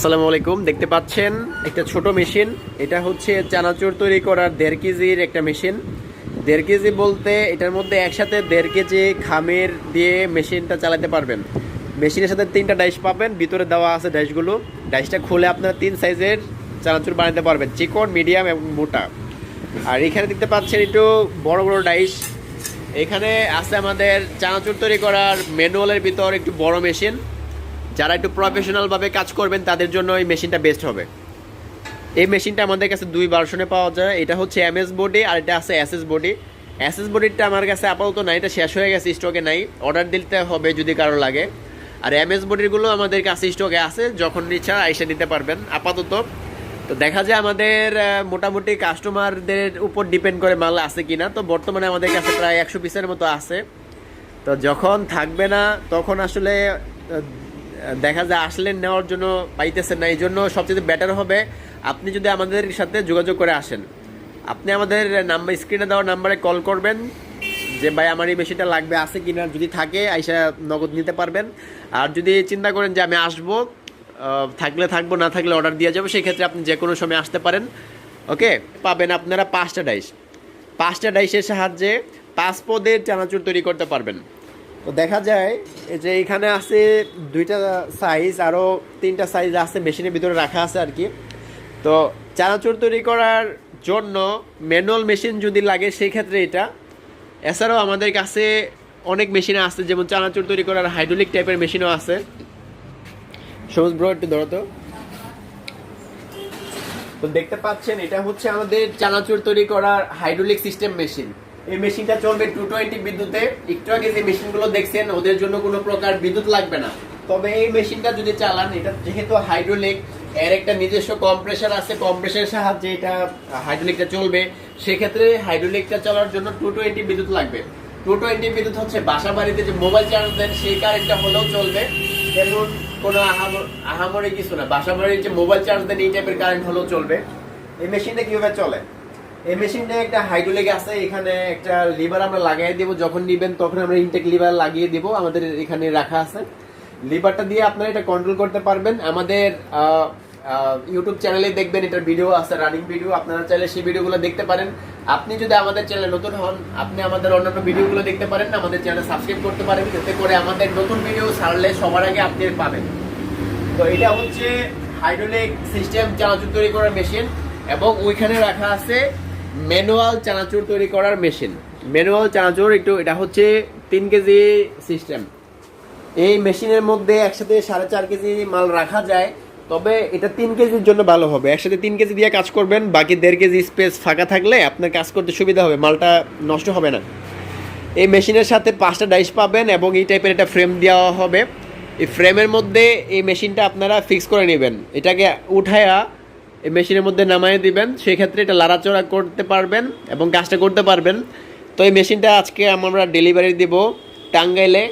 আসসালামু আলাইকুম। দেখতে পাচ্ছেন একটা ছোট মেশিন। এটা হচ্ছে চানাচুর তৈরি করার 1.5 কেজির একটা মেশিন। 1.5 কেজি বলতে এটার মধ্যে একসাথে 1.5 কেজি খামির দিয়ে মেশিনটা চালাতে পারবেন। মেশিনের সাথে 3টা ডাইশ পাবেন, ভিতরে দেওয়া আছে ডাইশগুলো। ডাইশটা খুলে আপনারা 3 সাইজের চানাচুর বানাতে পারবেন, চিকন, মিডিয়াম এবং মোটা। আর এখানে দেখতে পাচ্ছেন একটু বড় বড় ডাইশ। এখানে আছে আমাদের চানাচুর তৈরি করার ম্যানুয়ালের ভিতর একটু বড় মেশিন। যারা একটু প্রফেশনালভাবে কাজ করবেন তাদের জন্য এই মেশিনটা বেস্ট হবে। এই মেশিনটা আমাদের কাছে 2 ভার্সনে পাওয়া যায়। এটা হচ্ছে এমএস বডি আর এটা আছে এসএস বডি। এসএস বডিটা আমার কাছে আপাতত নাই, এটা শেষ হয়ে গেছে, স্টকে নাই, অর্ডার দিতে হবে যদি কারো লাগে। আর এমএস বডিগুলো আমাদের কাছে স্টকে আছে, যখন ইচ্ছা এসে দিতে পারবেন আপাতত। তো দেখা যায় আমাদের মোটামুটি কাস্টমারদের উপর ডিপেন্ড করে মাল আছে কিনা। তো বর্তমানে আমাদের কাছে প্রায় 100 পিসের মতো আছে। তো যখন থাকবে না তখন আসলে দেখা যায় আসলে নেওয়ার জন্য পাইতেছেন না। এই জন্য সবচেয়ে বেটার হবে আপনি যদি আমাদের সাথে যোগাযোগ করে আসেন। আপনি আমাদের নাম্বার, স্ক্রিনে দেওয়া নাম্বারে কল করবেন যে ভাই আমার এই মেশিনটা লাগবে, আছে কিনা। যদি থাকে আইসা নগদ নিতে পারবেন। আর যদি চিন্তা করেন যে আমি আসবো, থাকলে থাকবো, না থাকলে অর্ডার দিয়ে যাবো, সেই ক্ষেত্রে আপনি যে কোনো সময় আসতে পারেন। ওকে, পাবেন আপনারা 5টা ডাইশ। 5টা ডাইশের সাহায্যে 5 পদের চানাচুর তৈরি করতে পারবেন। তো দেখা যায় যে এখানে আছে 2টা সাইজ, আরও 3টা সাইজ আছে মেশিনের ভিতরে রাখা আছে আর কি। তো চানাচুর তৈরি করার জন্য ম্যানুয়াল মেশিন যদি লাগে সেই ক্ষেত্রে এটা। এছাড়াও আমাদের কাছে অনেক মেশিন আছে, যেমন চানাচুর তৈরি করার হাইড্রোলিক টাইপের মেশিনও আছে। সবুজ ব্রো একটু ধরো তো। তো দেখতে পাচ্ছেন এটা হচ্ছে আমাদের চানাচুর তৈরি করার হাইড্রোলিক সিস্টেম মেশিন। এই মেশিনটা চলবে 220 বিদ্যুতে। একটু আগে যে মেশিনগুলো দেখছেন ওদের জন্য কোনো প্রকার বিদ্যুৎ লাগবে না। তবে এই মেশিনটা যদি চালান, এটা যেহেতু হাইড্রোলিক, এর একটা নিজস্ব কম্প্রেসার আছে, কম্প্রেসারের সাহায্যে এটা হাইড্রোলিকটা চলবে। সেক্ষেত্রে হাইড্রোলিকটা চলার জন্য 220 বিদ্যুৎ লাগবে। 220 বিদ্যুৎ হচ্ছে বাসা বাড়িতে যে মোবাইল চার্জ দেন সেই কারেন্টটা হলেও চলবে, তেমন কোনো আহামরি কিছু না। বাসা বাড়ির যে মোবাইল চার্জ দেন এই টাইপের কারেন্ট হলেও চলবে। এই মেশিনটা কিভাবে চলে? এই মেশিনটা একটা হাইড্রোলিক আছে, এখানে একটা লিভার আমরা লাগিয়ে দিব। যখন নিবেন তখন আমরা ইনটেক লিভার লাগিয়ে দিব, আমাদের এখানে রাখা আছে। লিভারটা দিয়ে আপনারা এটা কন্ট্রোল করতে পারবেন। আমাদের ইউটিউব চ্যানেলে দেখবেন এটার ভিডিও আছে, রানিং ভিডিও। আপনারা চাইলে সেই ভিডিওগুলো দেখতে পারেন। আপনি যদি আমাদের চ্যানেলে নতুন হন, আপনি আমাদের অন্যান্য ভিডিওগুলো দেখতে পারেন, আমাদের চ্যানেল সাবস্ক্রাইব করতে পারেন, যাতে করে আমাদের নতুন ভিডিও ছাড়লে সবার আগে আপনি পাবেন। তো এটা হচ্ছে হাইড্রোলিক সিস্টেম চানাচুর তৈরি করার মেশিন, এবং ওইখানে রাখা আছে ম্যানুয়াল চানাচুর তৈরি করার মেশিন। ম্যানুয়াল চানাচুর এটা হচ্ছে 3 কেজি সিস্টেম। এই মেশিনের মধ্যে একসাথে 4.5 কেজি মাল রাখা যায়। তবে এটা 3 কেজির জন্য ভালো হবে। একসাথে 3 কেজি দিয়ে কাজ করবেন, বাকি 1.5 কেজি স্পেস ফাঁকা থাকলে আপনার কাজ করতে সুবিধা হবে, মালটা নষ্ট হবে না। এই মেশিনের সাথে 5টা ডাইশ পাবেন এবং এই টাইপের একটা ফ্রেম দেওয়া হবে। এই ফ্রেমের মধ্যে এই মেশিনটা আপনারা ফিক্স করে নেবেন। এটাকে উঠায়া এই মেশিনের মধ্যে নামায় দিবেন, সেক্ষেত্রে এটা লাড়াচড়া করতে পারবেন এবং কাজটা করতে পারবেন। তো এই মেশিনটা আজকে আমরা ডেলিভারি দিব টাঙ্গাইলে।